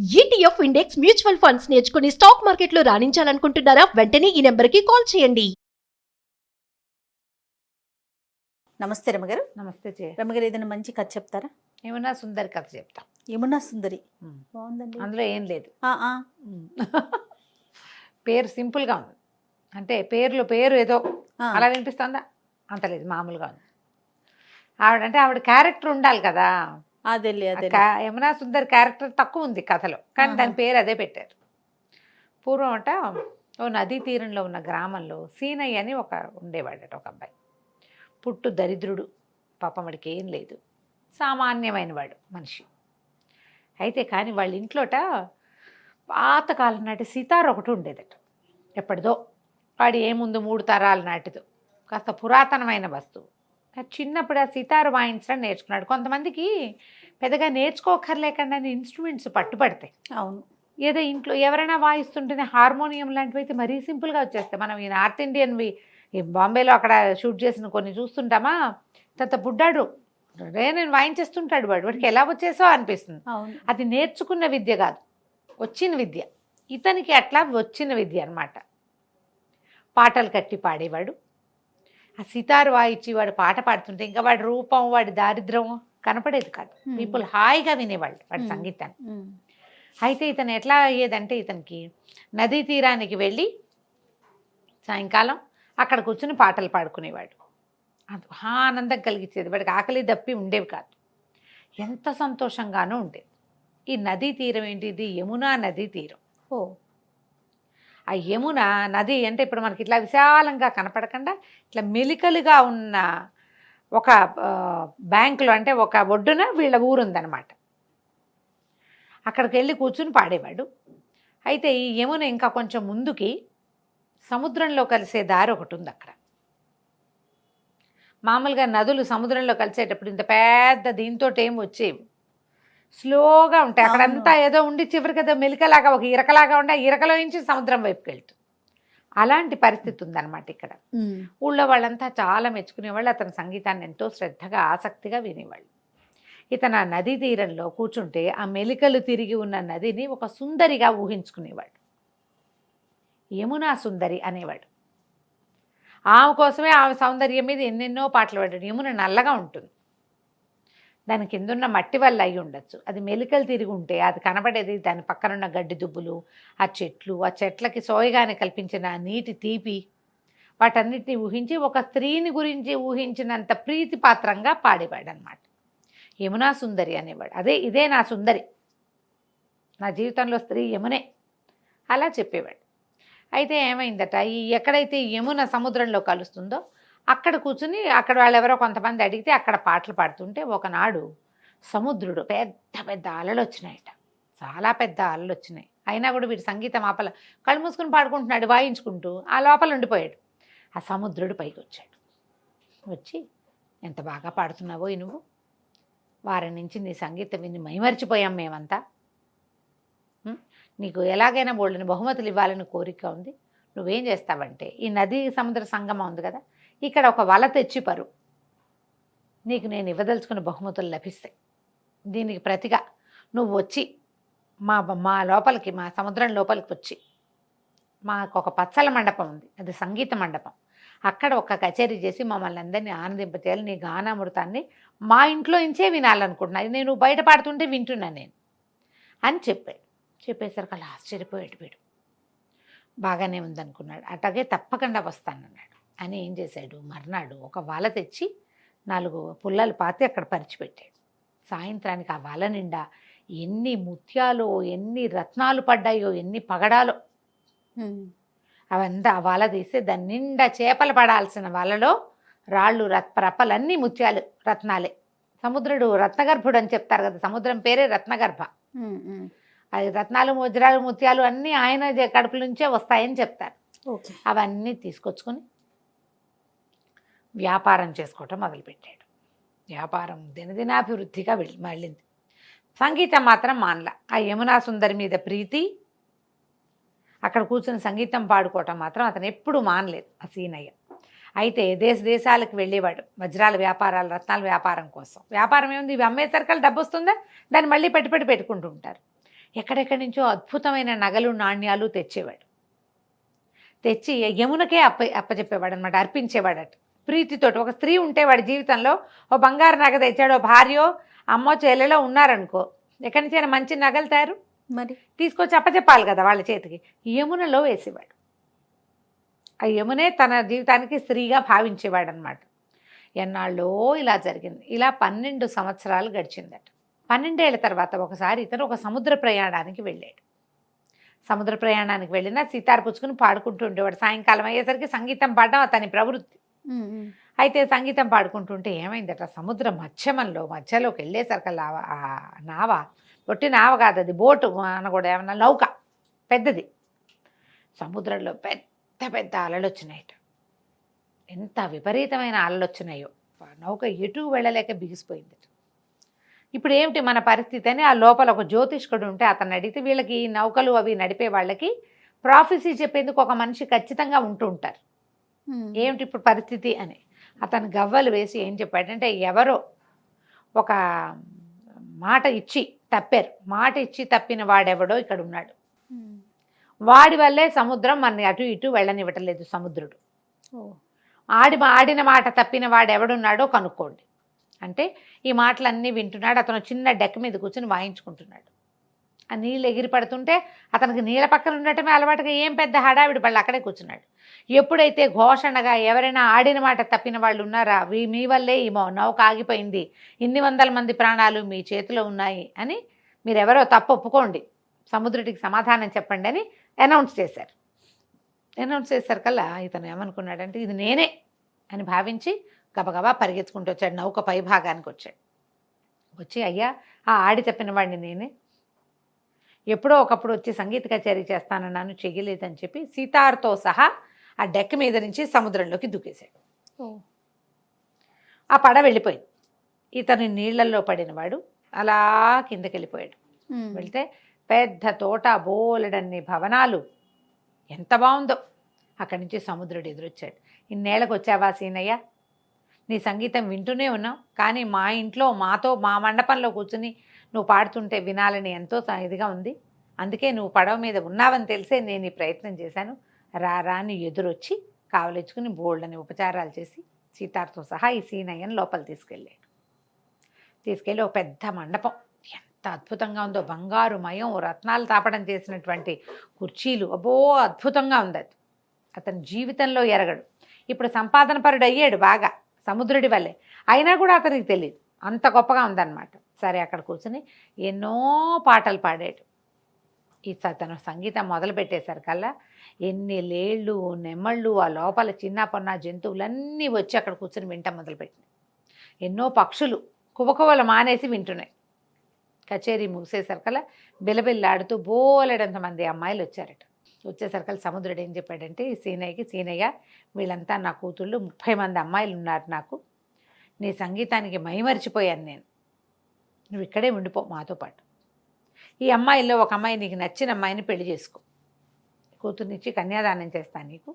ETF index mutual funds నేర్చుకుని stock మార్కెట్లో రాణించాలనుకుంటున్నారా? వెంటనే ఈ నెంబర్కి కాల్ చేయండి. నమస్తే రమగారు. నమస్తే జయ. రమగారు, ఏదైనా మంచి కథ చెప్తారా? ఏమన్నా సుందరి కథ చెప్తా. యమునా సుందరి బాగుందండి. అందులో ఏం లేదు. పేరు సింపుల్గా ఉంది, అంటే పేరు ఏదో అలా వినిపిస్తుందా, అంత లేదు, మామూలుగా ఉంది. ఆవిడ క్యారెక్టర్ ఉండాలి కదా. అదే యమునా సుందరి క్యారెక్టర్ తక్కువ ఉంది కథలో, కానీ దాని పేరు అదే పెట్టారు. పూర్వం ఓ నదీ తీరంలో ఉన్న గ్రామంలో సీనయ్య అని ఉండేవాడట, ఒక అబ్బాయి. పుట్టు దరిద్రుడు, పాపం వాడికి ఏం లేదు, సామాన్యమైన వాడు మనిషి. అయితే కానీ వాళ్ళ ఇంట్లోట పాతకాలం నాటి సితార్ ఒకటి ఉండేదట. ఎప్పటిదో, వాడు ఏముందు 3 తరాల నాటిదో, కాస్త పురాతనమైన వస్తువు. చిన్నప్పుడు ఆ సితారు వాయించడం నేర్చుకున్నాడు. కొంతమందికి పెద్దగా నేర్చుకోకర్లేకుండా ఇన్స్ట్రుమెంట్స్ పట్టుబడతాయి. అవును, ఏదో ఇంట్లో ఎవరైనా వాయిస్తుంటేనే హార్మోనియం లాంటివి అయితే మరీ సింపుల్గా వచ్చేస్తాయి. మనం ఈ నార్త్ ఇండియన్వి ఈ బాంబేలో అక్కడ షూట్ చేసిన కొన్ని చూస్తుంటామా, తర్వాత బుడ్డాడు నేను వాయించేస్తుంటాడు, వాడికి ఎలా వచ్చేసో అనిపిస్తుంది. అది నేర్చుకున్న విద్య కాదు, వచ్చిన విద్య. ఇతనికి అట్లా వచ్చిన విద్య అనమాట. పాటలు కట్టి పాడేవాడు. ఆ సితారు వాయిచ్చి వాడు పాట పాడుతుంటే ఇంకా వాడి రూపం, వాడి దారిద్ర్యం కనపడేది కాదు. పీపుల్ హాయిగా వినేవాళ్ళు వాడి సంగీతాన్ని. అయితే ఇతను ఎట్లా అయ్యేదంటే, ఇతనికి నదీ తీరానికి వెళ్ళి సాయంకాలం అక్కడ కూర్చుని పాటలు పాడుకునేవాడు. అది ఆనందం కలిగించేది. వాడికి ఆకలి దప్పి ఉండేవి కాదు, ఎంత సంతోషంగానూ ఉండేది. ఈ నదీ తీరం ఏంటిది? యమునా నదీ తీరం. ఆ యమున నది అంటే ఇప్పుడు మనకి ఇట్లా విశాలంగా కనపడకుండా ఇట్లా మెలికలుగా ఉన్న ఒక బ్యాంకులో, అంటే ఒక ఒడ్డున వీళ్ళ ఊరుందనమాట. అక్కడికి వెళ్ళి కూర్చుని పాడేవాడు. అయితే ఈ యమున ఇంకా కొంచెం ముందుకి సముద్రంలో కలిసే దారి ఒకటి ఉంది అక్కడ. మామూలుగా నదులు సముద్రంలో కలిసేటప్పుడు ఇంత పెద్ద దీంతో ఏం వచ్చేవి, స్లోగా ఉంటాయి. అక్కడంతా ఏదో ఉండి చివరికి ఏదో మెలికలాగా ఒక ఇరకలాగా ఉండి ఆ ఇరకలో నుంచి సముద్రం వైపుకి వెళ్తుంది. అలాంటి పరిస్థితి ఉందన్నమాట ఇక్కడ. ఊళ్ళో వాళ్ళంతా చాలా మెచ్చుకునేవాళ్ళు. అతని సంగీతాన్ని ఎంతో శ్రద్ధగా ఆసక్తిగా వినేవాళ్ళు. ఇతను ఆ నదీ తీరంలో కూర్చుంటే ఆ మెలికలు తిరిగి ఉన్న నదిని ఒక సుందరిగా ఊహించుకునేవాడు. యమునా సుందరి అనేవాడు. ఆమె కోసమే ఆమె సౌందర్యం మీద ఎన్నెన్నో పాటలు పాడాడు. యమున నల్లగా ఉంటుంది, దాని కిందున్న మట్టి వల్ల అయి ఉండొచ్చు. అది మెలికలు తిరిగి ఉంటే అది కనబడేది దాని పక్కనున్న గడ్డి దుబ్బులు, ఆ చెట్లు, ఆ చెట్లకి సోయగానే కల్పించిన నీటి తీపి, వాటన్నిటిని ఊహించి ఒక స్త్రీని గురించి ఊహించినంత ప్రీతిపాత్రంగా పాడేవాడు అనమాట. యమునా సుందరి అనేవాడు. ఇదే నా సుందరి, నా జీవితంలో స్త్రీ యమునే, అలా చెప్పేవాడు. అయితే ఏమైందట, ఎక్కడైతే యమున సముద్రంలో కలుస్తుందో అక్కడ కూర్చుని అక్కడ వాళ్ళు ఎవరో కొంతమంది అడిగితే అక్కడ పాటలు పాడుతుంటే ఒకనాడు సముద్రుడు పెద్ద పెద్ద అలలు వచ్చినాయట, చాలా పెద్ద అలలు వచ్చినాయి. అయినా కూడా వీడు సంగీతం ఆపల, కళ్ళు మూసుకుని పాడుకుంటున్నాడు వాయించుకుంటూ. ఆ లోపల ఉండిపోయాడు. ఆ సముద్రుడు పైకి వచ్చాడు. వచ్చి, ఎంత బాగా పాడుతున్నావో నువ్వు, వారి నుంచి నీ సంగీతం విని మైమరిచిపోయాం మేమంతా. నీకు ఎలాగైనా బోల్డని బహుమతులు ఇవ్వాలని కోరిక ఉంది. నువ్వేం చేస్తావంటే, ఈ నదీ సముద్ర సంగమం ఉంది కదా, ఇక్కడ ఒక వల తెచ్చి పరు, నీకు నేను ఇవ్వదలుచుకున్న బహుమతులు లభిస్తాయి. దీనికి ప్రతిగా నువ్వు వచ్చి మా లోపలికి, మా సముద్రం లోపలికి వచ్చి, మాకు ఒక పచ్చల మండపం ఉంది, అది సంగీత మండపం, అక్కడ ఒక కచేరీ చేసి మమ్మల్ని అందరినీ ఆనందింపచేయాలి. నీ గానామృతాన్ని మా ఇంట్లో నుంచే వినాలనుకుంటున్నా, నేను బయట పాడుతుంటే వింటున్నా నేను అని చెప్పాడు. చెప్పేసరికి అలా ఆశ్చర్యపోయాడు వీడు. బాగానే ఉందనుకున్నాడు. అట్లాగే తప్పకుండా వస్తానన్నాడు. అని ఏం చేశాడు, మర్నాడు ఒక వల తెచ్చి 4 పుల్లలు పాతి అక్కడ పరిచిపెట్టాడు. సాయంత్రానికి ఆ వల నిండా ఎన్ని ముత్యాలు, ఎన్ని రత్నాలు పడ్డాయో, ఎన్ని పగడాలో, అవంతా ఆ వల తీస్తే దాని నిండా చేపలు పడాల్సిన వలలో రాళ్ళు రప్పలన్నీ ముత్యాలు, రత్నాలే. సముద్రుడు రత్నగర్భుడు అని చెప్తారు కదా, సముద్రం పేరే రత్నగర్భ. అది రత్నాలు, వజ్రాలు, ముత్యాలు అన్నీ ఆయన కడుపు నుంచే వస్తాయని చెప్తారు. అవన్నీ తీసుకొచ్చుకొని వ్యాపారం చేసుకోవటం మొదలుపెట్టాడు. వ్యాపారం దినదినాభివృద్ధిగా మళ్ళింది. సంగీతం మాత్రం మానల. ఆ యమునా సుందరి మీద ప్రీతి, అక్కడ కూర్చుని సంగీతం పాడుకోవటం మాత్రం అతను ఎప్పుడూ మానలేదు ఆ సీనయ్య. అయితే దేశాలకు వెళ్ళేవాడు వజ్రాల వ్యాపారాలు, రత్నాల వ్యాపారం కోసం. వ్యాపారం ఏముంది, ఇవి అమ్మేసరికల్ డబ్బు వస్తుందా, దాన్ని మళ్ళీ పెట్టుకుంటూ ఉంటారు. ఎక్కడెక్కడి నుంచో అద్భుతమైన నగలు నాణ్యాలు తెచ్చేవాడు. తెచ్చి యమునకే అప్పచెప్పేవాడు అనమాట, అర్పించేవాడట ప్రీతితోటి. ఒక స్త్రీ ఉంటే వాడి జీవితంలో ఓ బంగారు నగ తెచ్చాడు, ఓ భార్యో అమ్మో చెల్లెలో ఉన్నారనుకో, ఎక్కడి నుంచైనా మంచి నగలు తయారు మరి తీసుకొచ్చి అప్పచెప్పాలి కదా వాళ్ళ చేతికి. యమునలో వేసేవాడు. ఆ యమునే తన జీవితానికి స్త్రీగా భావించేవాడు అనమాట. ఎన్నాళ్ళో ఇలా జరిగింది. ఇలా 12 సంవత్సరాలు గడిచిందట. 12 ఏళ్ల తర్వాత ఒకసారి ఇతను ఒక సముద్ర ప్రయాణానికి వెళ్ళాడు. సముద్ర ప్రయాణానికి వెళ్ళినా సితార్ పుచ్చుకుని పాడుకుంటూ ఉండేవాడు. సాయంకాలం అయ్యేసరికి సంగీతం పాడడం అతని ప్రవృత్తి. అయితే సంగీతం పాడుకుంటుంటే ఏమైందట, సముద్ర మధ్యలోకి వెళ్ళేసరికి నావ, ఒట్టి నావ కాదు అది, బోటు అనకూడదు, ఏమన్నా నౌక పెద్దది. సముద్రంలో పెద్ద పెద్ద అలలు వచ్చినాయట. ఎంత విపరీతమైన అలలు వచ్చినాయో, నౌక ఎటు వెళ్ళలేక బిగిసిపోయిందట. ఇప్పుడు ఏమిటి మన పరిస్థితి అని ఆ లోపల ఒక జ్యోతిష్కుడు ఉంటే అతను అడిగితే, వీళ్ళకి నౌకలు అవి నడిపే వాళ్ళకి ప్రాఫెసీ చెప్పేందుకు ఒక మనిషి ఖచ్చితంగా ఉంటూ ఉంటారు. ఏమిటి ఇప్పుడు పరిస్థితి అని అతను గవ్వలు వేసి ఏం చెప్పాడంటే, ఎవరో ఒక మాట ఇచ్చి తప్పారు, మాట ఇచ్చి తప్పిన వాడెవడో ఇక్కడ ఉన్నాడు, వాడి వల్లే సముద్రం మన అటు ఇటు వెళ్ళనివ్వటలేదు సముద్రుడు. ఆడిన మాట తప్పిన వాడు ఎవడున్నాడో కనుక్కోండి అంటే ఈ మాటలన్నీ వింటున్నాడు. అతను చిన్న డెక్ మీద కూర్చొని వాయించుకుంటున్నాడు. ఆ నీళ్ళు ఎగిరి పడుతుంటే అతనికి నీళ్ళ పక్కన ఉండటమే అలవాటుగా ఏం పెద్ద హడావిడి పళ్ళు అక్కడే కూర్చున్నాడు. ఎప్పుడైతే ఘోషణగా ఎవరైనా ఆడిన మాట తప్పిన వాళ్ళు ఉన్నారా, మీ వల్లే ఈ నౌక ఆగిపోయింది, ఇన్ని వందల మంది ప్రాణాలు మీ చేతిలో ఉన్నాయి అని మీరెవరో తప్పు ఒప్పుకోండి, సముద్రుడికి సమాధానం చెప్పండి అని అనౌన్స్ చేశారు. అనౌన్స్ చేశారు కల్లా ఇతను ఏమనుకున్నాడంటే ఇది నేనే అని భావించి గబగబా పరిగెత్తుకుంటూ వచ్చాడు. నౌక పై భాగానికి వచ్చాడు. వచ్చి అయ్యా ఆ ఆడి చెప్పిన వాడిని నేనే, ఎప్పుడో ఒకప్పుడు వచ్చి సంగీత కచేరీ చేస్తానన్నాను, చెయ్యలేదని చెప్పి సీతార్తో సహా ఆ డెక్ మీద నుంచి సముద్రంలోకి దూకేశాడు. ఆ పడ వెళ్ళిపోయింది. ఇతను నీళ్లలో పడినవాడు అలా కిందకి వెళ్ళిపోయాడు. వెళ్తే పెద్ద తోట, బోలెడన్ని భవనాలు, ఎంత బాగుందో. అక్కడి నుంచి సముద్రుడు ఎదురొచ్చాడు. ఇన్నేళ్ళకి వచ్చావా సీనయ్య, నీ సంగీతం వింటూనే ఉన్నాం, కానీ మా ఇంట్లో మా మండపంలో కూర్చుని నువ్వు పాడుతుంటే వినాలని ఎంతో ఇదిగా ఉంది, అందుకే నువ్వు పడవ మీద ఉన్నావని తెలిసే నేను ఈ ప్రయత్నం చేశాను, రాని ఎదురొచ్చి కావలించుకుని బోల్డని ఉపచారాలు చేసి సీతార్తో సహా ఈ సీనయ్యను లోపల తీసుకెళ్ళి ఒక పెద్ద మండపం, ఎంత అద్భుతంగా ఉందో, బంగారు మయం రత్నాలు తాపడం చేసినటువంటి కుర్చీలు, అబ్బో అద్భుతంగా ఉంది అది. అతని జీవితంలో ఎరగడు. ఇప్పుడు సంపాదన పరుడు అయ్యాడు బాగా సముద్రుడి వల్లే, అయినా కూడా అతనికి తెలియదు అంత గొప్పగా ఉందన్నమాట. సరే అక్కడ కూర్చొని ఎన్నో పాటలు పాడాడు. ఈ తన సంగీతం మొదలు పెట్టేసరికల్లా ఎన్ని లేళ్ళు నెమ్మళ్ళు ఆ లోపల చిన్న పొన్న జంతువులన్నీ వచ్చి అక్కడ కూర్చొని వింటం మొదలుపెట్టినాయి. ఎన్నో పక్షులు కువకువలు మానేసి వింటున్నాయి. కచేరీ ముగిసేసరికల్లా బిలబిల్లాడుతూ బోలెడంతమంది అమ్మాయిలు వచ్చారట. వచ్చేసరికల్లా సముద్రుడు ఏం చెప్పాడంటే ఈ సీనయ్య వీళ్ళంతా నా కూతుళ్ళు, 30 మంది అమ్మాయిలు ఉన్నారు నాకు, నీ సంగీతానికి మైమరిచిపోయాను నేను, నువ్వు ఇక్కడే ఉండిపో మాతో పాటు, ఈ అమ్మాయిల్లో ఒక అమ్మాయి నీకు నచ్చిన అమ్మాయిని పెళ్లి చేసుకో, కూతుర్నిచ్చి కన్యాదానం చేస్తాను నీకు,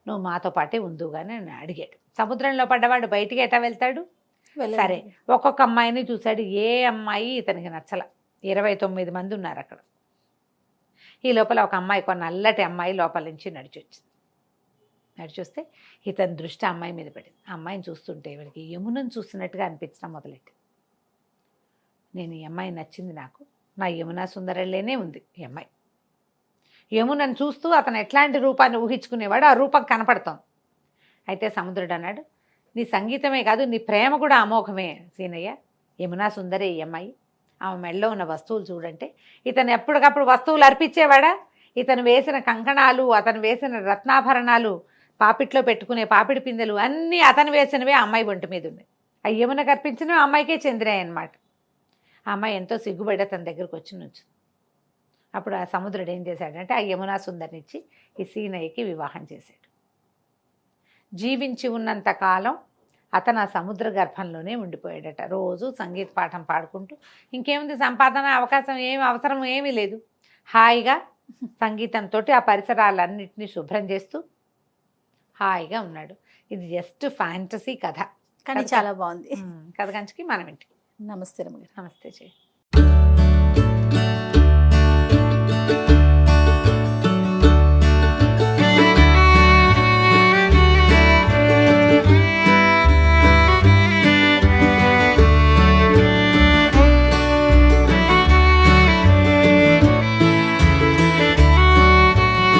నువ్వు మాతో పాటే ఉందుగానే అని అడిగాడు. సముద్రంలో పడ్డవాడు బయటికి ఎటా వెళ్తాడు? సరే ఒక్కొక్క అమ్మాయిని చూశాడు. ఏ అమ్మాయి ఇతనికి నచ్చల. 29 మంది ఉన్నారు అక్కడ. ఈ లోపల ఒక అమ్మాయి, ఒక నల్లటి అమ్మాయి లోపల నుంచి నడిచొస్తే ఇతని దృష్టి అమ్మాయి మీద పడింది. ఆ అమ్మాయిని చూస్తుంటే వీడికి యమునను చూస్తున్నట్టుగా అనిపించడం మొదలెట్టి, నేను ఈ అమ్మాయి నచ్చింది నాకు, నా యమునా సుందరలేనే ఉంది ఈ అమ్మాయి. యమునను చూస్తూ అతను ఎట్లాంటి రూపాన్ని ఊహించుకునేవాడు ఆ రూపం కనపడుతోంది. అయితే సముద్రుడు అన్నాడు, నీ సంగీతమే కాదు నీ ప్రేమ కూడా అమోఘమే సీనయ్య, యమునా సుందరే ఈ అమ్మాయి, ఆమె మెడలో ఉన్న వస్తువులు చూడంటే ఇతను ఎప్పటికప్పుడు వస్తువులు అర్పించేవాడా? ఇతను వేసిన కంకణాలు, అతను వేసిన రత్నాభరణాలు, పాపిట్లో పెట్టుకునే పాపిడి పిందెలు అన్నీ అతను వేసినవే ఆ అమ్మాయి ఒంటి మీద ఉన్నాయి. ఆ యమునకు అర్పించినవి ఆ అమ్మాయికే చెందినాయి అన్నమాట. ఆ అమ్మాయి ఎంతో సిగ్గుపడి తన దగ్గరకు వచ్చి నుంచి అప్పుడు ఆ సముద్రుడు ఏం చేశాడంటే ఆ యమునా సుందరినిచ్చి ఈ సీనయ్యకి వివాహం చేశాడు. జీవించి ఉన్నంత కాలం అతను ఆ సముద్ర గర్భంలోనే ఉండిపోయాడట. రోజు సంగీత పాఠం పాడుకుంటూ, ఇంకేముంది సంపాదన అవకాశం ఏమి అవసరం ఏమీ లేదు, హాయిగా సంగీతంతో ఆ పరిసరాలన్నింటినీ శుభ్రం చేస్తూ హాయిగా ఉన్నాడు. ఇది జస్ట్ ఫ్యాంటసీ కథ, కానీ చాలా బాగుంది. కథ కంచికి మనం ఇంటికి. నమస్తే రమగారు. నమస్తే చేయి.